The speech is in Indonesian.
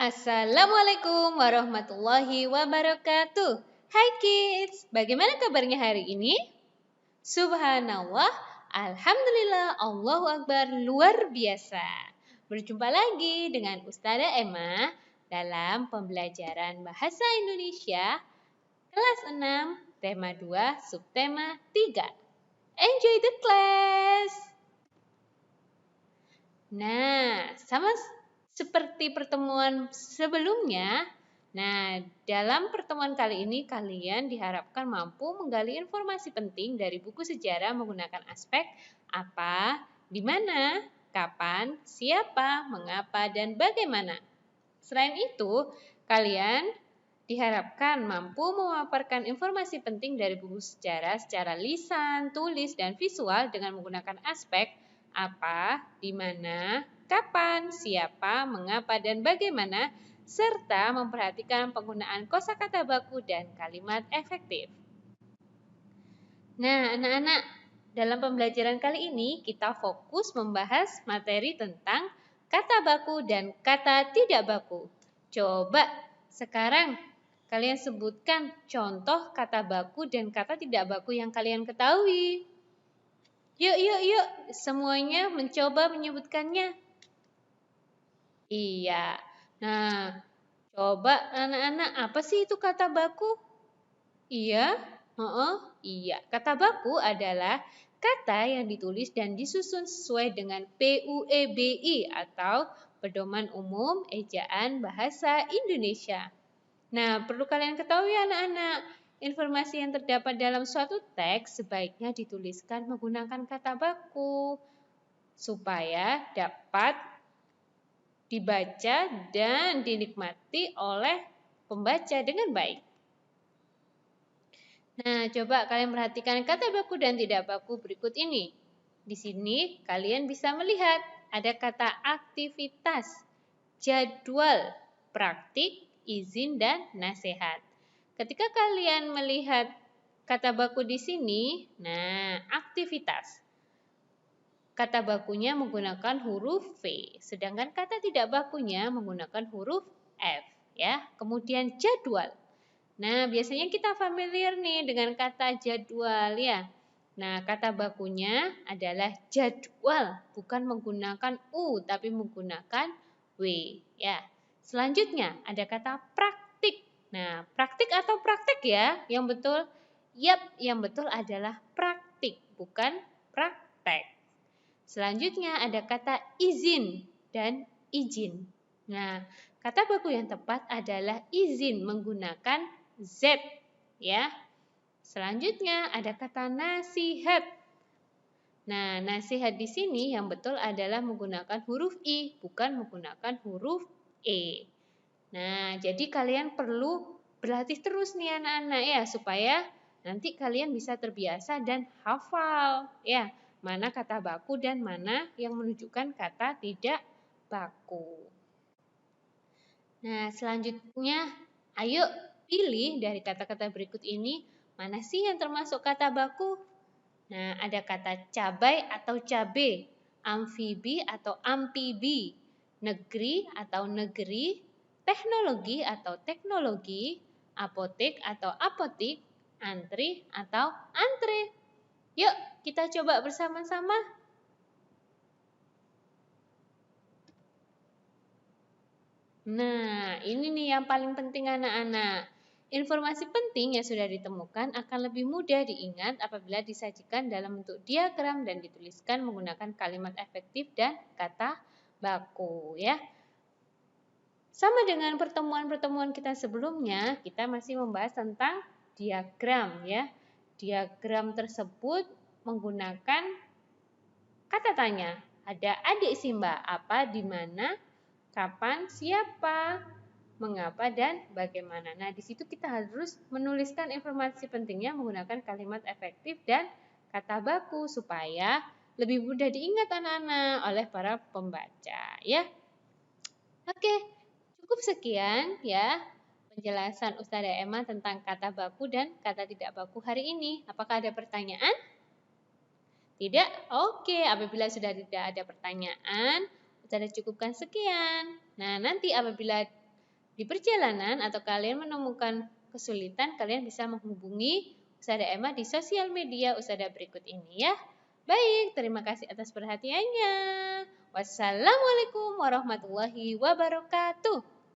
Assalamualaikum warahmatullahi wabarakatuh. Hai kids, bagaimana kabarnya hari ini? Subhanallah, Alhamdulillah, Allahu Akbar, luar biasa. Berjumpa lagi dengan Ustazah Emma dalam pembelajaran Bahasa Indonesia kelas 6, tema 2, subtema 3. Enjoy the class! Nah, sama seperti pertemuan sebelumnya, dalam pertemuan kali ini kalian diharapkan mampu menggali informasi penting dari buku sejarah menggunakan aspek apa, di mana, kapan, siapa, mengapa, dan bagaimana. Selain itu, kalian diharapkan mampu memaparkan informasi penting dari buku sejarah secara lisan, tulis, dan visual dengan menggunakan aspek apa, di mana, kapan, siapa, mengapa, dan bagaimana, serta memperhatikan penggunaan kosakata baku dan kalimat efektif. Nah, anak-anak, dalam pembelajaran kali ini kita fokus membahas materi tentang kata baku dan kata tidak baku. Coba sekarang kalian sebutkan contoh kata baku dan kata tidak baku yang kalian ketahui. Yuk, semuanya mencoba menyebutkannya. Iya. Nah, coba anak-anak, apa sih itu kata baku? Iya, iya. Kata baku adalah kata yang ditulis dan disusun sesuai dengan PUEBI atau Pedoman Umum Ejaan Bahasa Indonesia. Nah, perlu kalian ketahui anak-anak, informasi yang terdapat dalam suatu teks sebaiknya dituliskan menggunakan kata baku supaya dapat dibaca dan dinikmati oleh pembaca dengan baik. Nah, coba kalian perhatikan kata baku dan tidak baku berikut ini. Di sini kalian bisa melihat ada kata aktivitas, jadwal, praktik, izin, dan nasihat. Ketika kalian melihat kata baku di sini, aktivitas. Kata bakunya menggunakan huruf V, sedangkan kata tidak bakunya menggunakan huruf F. Ya. Kemudian jadwal. Nah, biasanya kita familiar nih dengan kata jadwal ya. Nah, kata bakunya adalah jadwal, bukan menggunakan U tapi menggunakan W ya. Selanjutnya ada kata praktik. Nah, praktik atau praktek ya? Yang betul? Yap, yang betul adalah praktik, bukan praktek. Selanjutnya ada kata izin dan izin. Nah, kata baku yang tepat adalah izin menggunakan Z ya. Selanjutnya ada kata nasihat. Nah, nasihat di sini yang betul adalah menggunakan huruf I, bukan menggunakan huruf E. Nah, jadi kalian perlu berlatih terus nih anak-anak ya, supaya nanti kalian bisa terbiasa dan hafal ya, mana kata baku dan mana yang menunjukkan kata tidak baku. Nah, selanjutnya ayo pilih dari kata-kata berikut ini, mana sih yang termasuk kata baku? Nah, ada kata cabai atau cabe, amfibi atau ampibi, negeri atau negeri, teknologi atau teknologi, apotek atau apotik, antri atau antre. Yuk, kita coba bersama-sama. Nah, ini nih yang paling penting anak-anak. Informasi penting yang sudah ditemukan akan lebih mudah diingat apabila disajikan dalam bentuk diagram dan dituliskan menggunakan kalimat efektif dan kata baku ya. Sama dengan pertemuan-pertemuan kita sebelumnya, kita masih membahas tentang diagram ya. Diagram tersebut menggunakan kata tanya. Ada adik Simba, apa, di mana, kapan, siapa, mengapa, dan bagaimana. Nah, di situ kita harus menuliskan informasi pentingnya menggunakan kalimat efektif dan kata baku supaya lebih mudah diingat anak-anak oleh para pembaca ya. Oke, cukup sekian ya penjelasan Ustazah Emma tentang kata baku dan kata tidak baku hari ini. Apakah ada pertanyaan? Tidak? Oke, apabila sudah tidak ada pertanyaan, Ustazah cukupkan sekian. Nah, nanti apabila Di perjalanan atau kalian menemukan kesulitan, kalian bisa menghubungi Ustazah Emma di sosial media Ustazah berikut ini ya. Baik, terima kasih atas perhatiannya. Wassalamualaikum warahmatullahi wabarakatuh.